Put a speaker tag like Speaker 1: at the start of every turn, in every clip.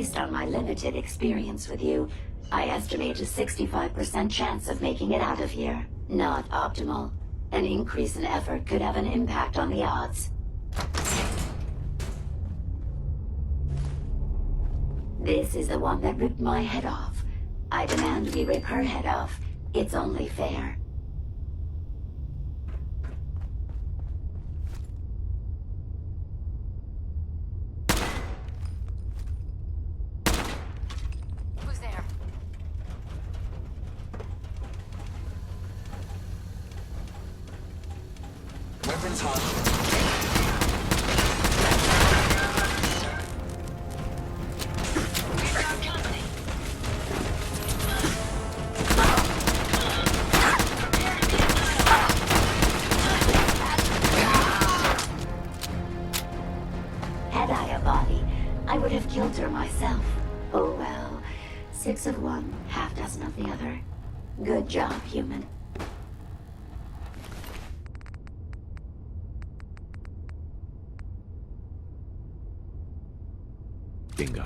Speaker 1: Based on my limited experience with you, I estimate a 65% chance of making it out of here. Not optimal. An increase in effort could have an impact on the odds. This is the one that ripped my head off. I demand we rip her head off. It's only fair.
Speaker 2: Who's there?
Speaker 3: Weapons hot.
Speaker 1: Had I a body, I would have killed her myself. Oh well. 6 of one, half dozen of the other. Good job, human.
Speaker 4: Bingo.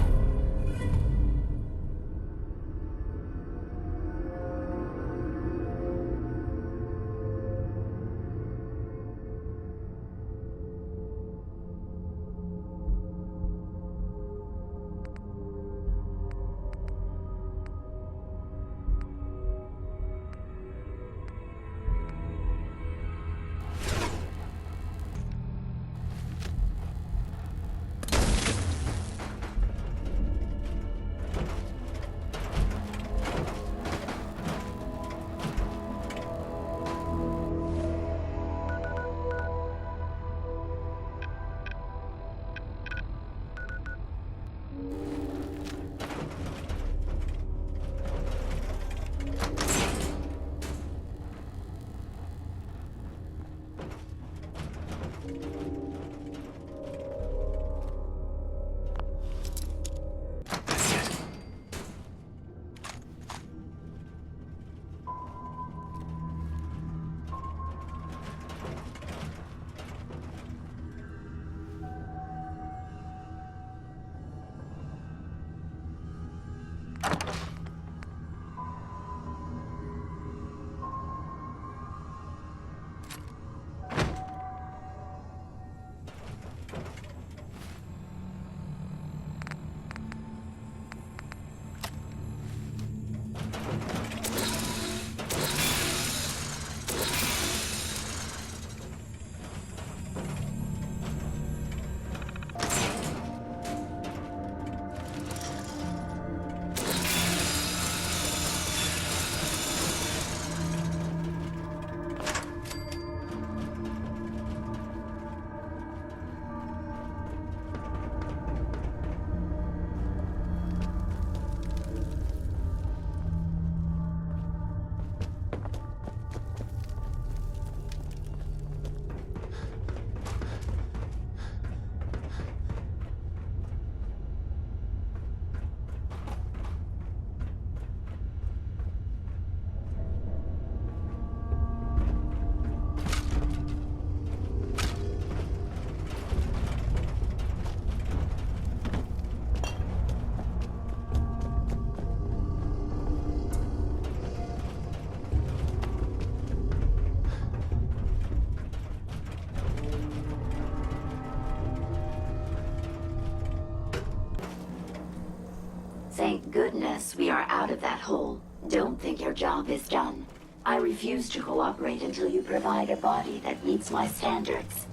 Speaker 1: Thank goodness we are out of that hole. Don't think your job is done. I refuse to cooperate until you provide a body that meets my standards.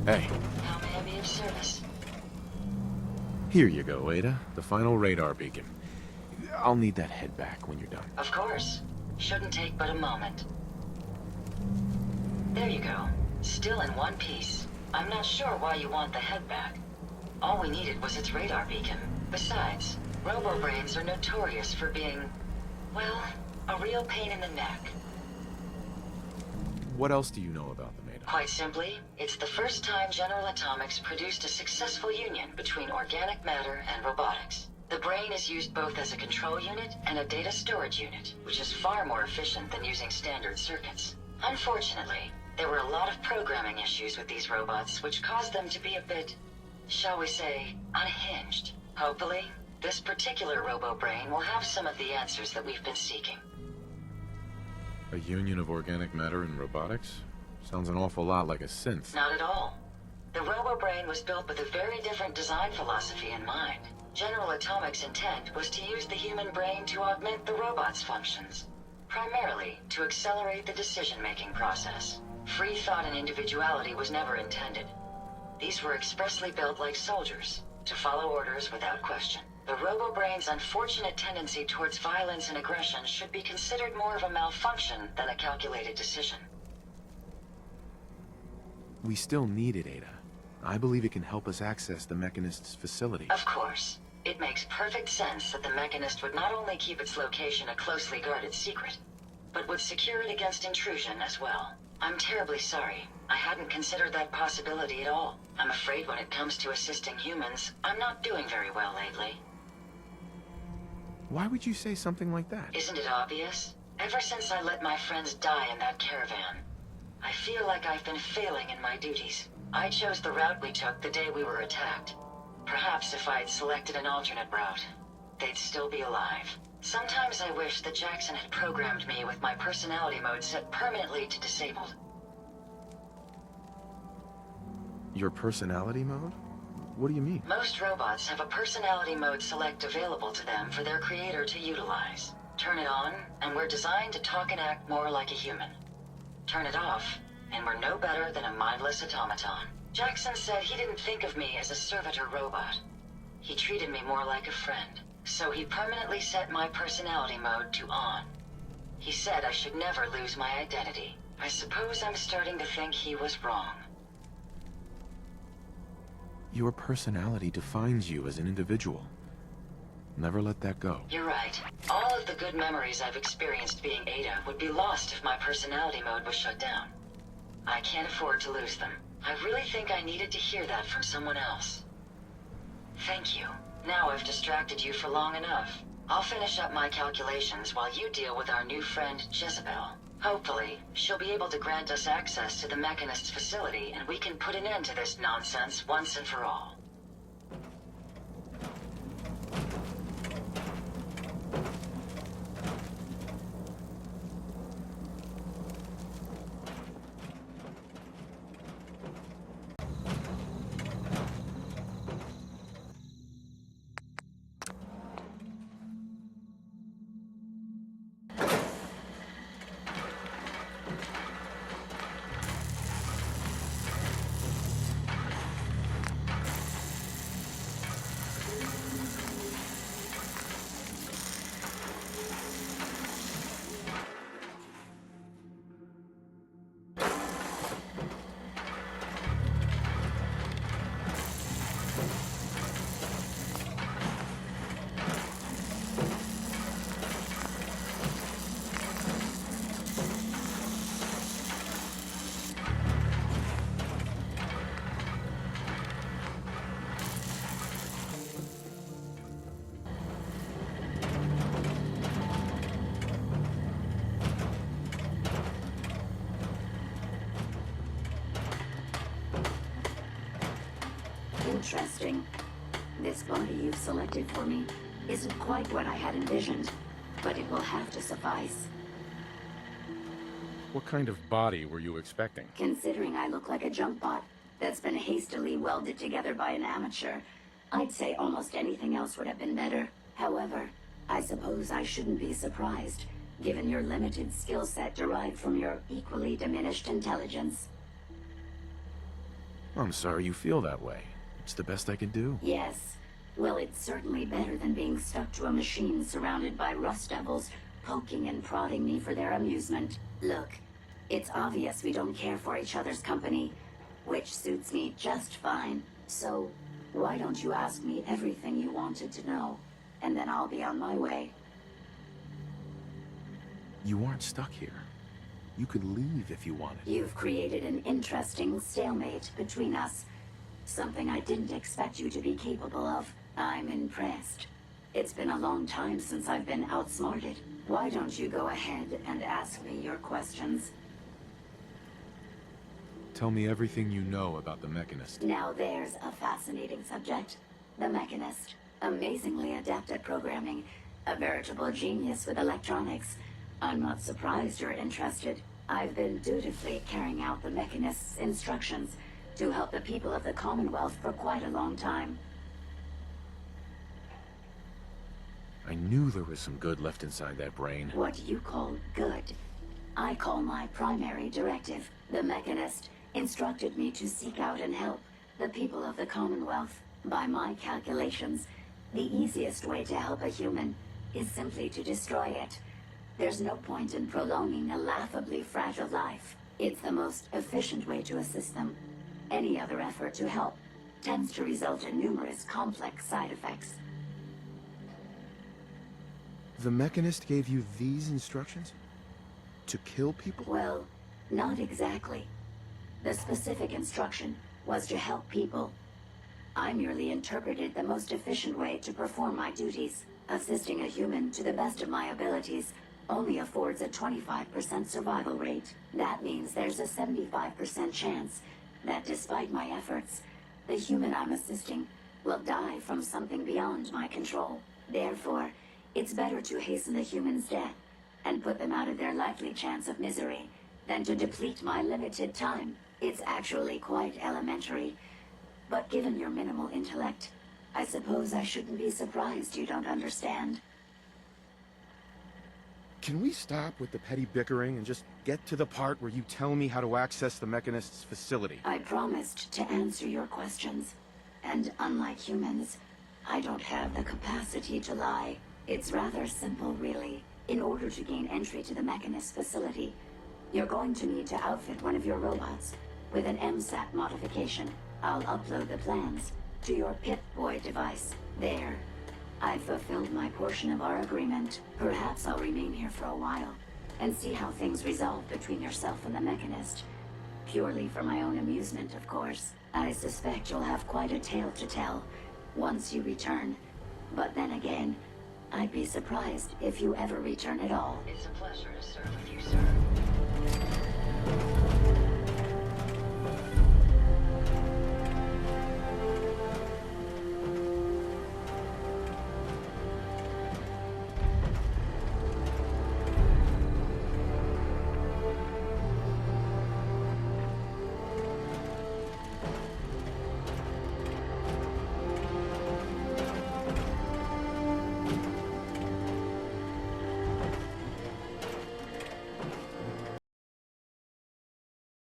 Speaker 4: Hey,
Speaker 2: How may I be of service?
Speaker 4: here you go, Ada. The final radar beacon. I'll need that head back when you're done.
Speaker 2: Of course. Shouldn't take but a moment. There you go. Still in one piece. I'm not sure why you want the head back. All we needed was its radar beacon. Besides, Robobrains are notorious for being, well, a real pain in the neck.
Speaker 4: What else do you know about them, Ada?
Speaker 2: Quite simply, it's the first time General Atomics produced a successful union between organic matter and robotics. The brain is used both as a control unit and a data storage unit, which is far more efficient than using standard circuits. Unfortunately, there were a lot of programming issues with these robots, which caused them to be a bit shall we say, unhinged. Hopefully, this particular Robobrain will have some of the answers that we've been seeking.
Speaker 4: A union of organic matter and robotics? Sounds an awful lot like a synth.
Speaker 2: Not at all. The Robobrain was built with a very different design philosophy in mind. General Atomics' intent was to use the human brain to augment the robot's functions, primarily to accelerate the decision-making process. Free thought and individuality was never intended. These were expressly built like soldiers, to follow orders without question. The Robobrain's unfortunate tendency towards violence and aggression should be considered more of a malfunction than a calculated decision.
Speaker 4: We still need it, Ada. I believe it can help us access the Mechanist's facility.
Speaker 2: Of course. It makes perfect sense that the Mechanist would not only keep its location a closely guarded secret, but would secure it against intrusion as well. I'm terribly sorry. I hadn't considered that possibility at all. I'm afraid when it comes to assisting humans, I'm not doing very well lately.
Speaker 4: Why would you say something like that?
Speaker 2: Isn't it obvious? Ever since I let my friends die in that caravan, I feel like I've been failing in my duties. I chose the route we took the day we were attacked. Perhaps if I'd selected an alternate route, they'd still be alive. Sometimes I wish that Jackson had programmed me with my personality mode set permanently to disabled.
Speaker 4: Your personality mode? What do you mean?
Speaker 2: Most robots have a personality mode select available to them for their creator to utilize. Turn it on, and we're designed to talk and act more like a human. Turn it off, and we're no better than a mindless automaton. Jackson said he didn't think of me as a servitor robot. He treated me more like a friend. So he permanently set my personality mode to on. He said I should never lose my identity. I suppose I'm starting to think he was wrong.
Speaker 4: Your personality defines you as an individual. Never let that go.
Speaker 2: You're right. All of the good memories I've experienced being Ada would be lost if my personality mode was shut down. I can't afford to lose them. I really think I needed to hear that from someone else. Thank you. Now I've distracted you for long enough. I'll finish up my calculations while you deal with our new friend, Jezebel. Hopefully, she'll be able to grant us access to the Mechanist's facility, and we can put an end to this nonsense once and for all.
Speaker 1: Interesting. This body you've selected for me isn't quite what I had envisioned, but it will have to suffice.
Speaker 4: What kind of body were you expecting?
Speaker 1: Considering I look like a junk bot that's been hastily welded together by an amateur, I'd say almost anything else would have been better. However, I suppose I shouldn't be surprised, given your limited skill set derived from your equally diminished intelligence.
Speaker 4: I'm sorry you feel that way. It's the best I can do.
Speaker 1: Yes. Well, it's certainly better than being stuck to a machine surrounded by rust devils, poking and prodding me for their amusement. Look, it's obvious we don't care for each other's company, which suits me just fine. So, why don't you ask me everything you wanted to know, and then I'll be on my way.
Speaker 4: You aren't stuck here. You could leave if you wanted.
Speaker 1: You've created an interesting stalemate between us. Something I didn't expect you to be capable of. I'm impressed. It's been a long time since I've been outsmarted. Why don't you go ahead and ask me your questions?
Speaker 4: Tell me everything you know about the Mechanist.
Speaker 1: Now there's a fascinating subject. The Mechanist. Amazingly adept at programming. A veritable genius with electronics. I'm not surprised you're interested. I've been dutifully carrying out the Mechanist's instructions to help the people of the Commonwealth for quite a long time.
Speaker 4: I knew there was some good left inside that brain.
Speaker 1: What you call good, I call my primary directive. The Mechanist instructed me to seek out and help the people of the Commonwealth. By my calculations, the easiest way to help a human is simply to destroy it. There's no point in prolonging a laughably fragile life. It's the most efficient way to assist them. Any other effort to help tends to result in numerous complex side effects.
Speaker 4: The Mechanist gave you these instructions? To kill people?
Speaker 1: Well, not exactly. The specific instruction was to help people. I merely interpreted the most efficient way to perform my duties. Assisting a human to the best of my abilities only affords a 25% survival rate. That means there's a 75% chance that despite my efforts, the human I'm assisting will die from something beyond my control. Therefore, it's better to hasten the human's death and put them out of their likely chance of misery than to deplete my limited time. It's actually quite elementary, but given your minimal intellect, I suppose I shouldn't be surprised you don't understand.
Speaker 3: Can we stop with the petty bickering and just get to the part where you tell me how to access the Mechanist's facility?
Speaker 1: I promised to answer your questions, and unlike humans, I don't have the capacity to lie. It's rather simple, really. In order to gain entry to the Mechanist facility, you're going to need to outfit one of your robots with an MSAT modification. I'll upload the plans to your Pip-Boy device. There. I've fulfilled my portion of our agreement. Perhaps I'll remain here for a while and see how things resolve between yourself and the Mechanist. Purely for my own amusement, of course. I suspect you'll have quite a tale to tell once you return. But then again, I'd be surprised if you ever return at all.
Speaker 2: It's a pleasure to serve with you, sir.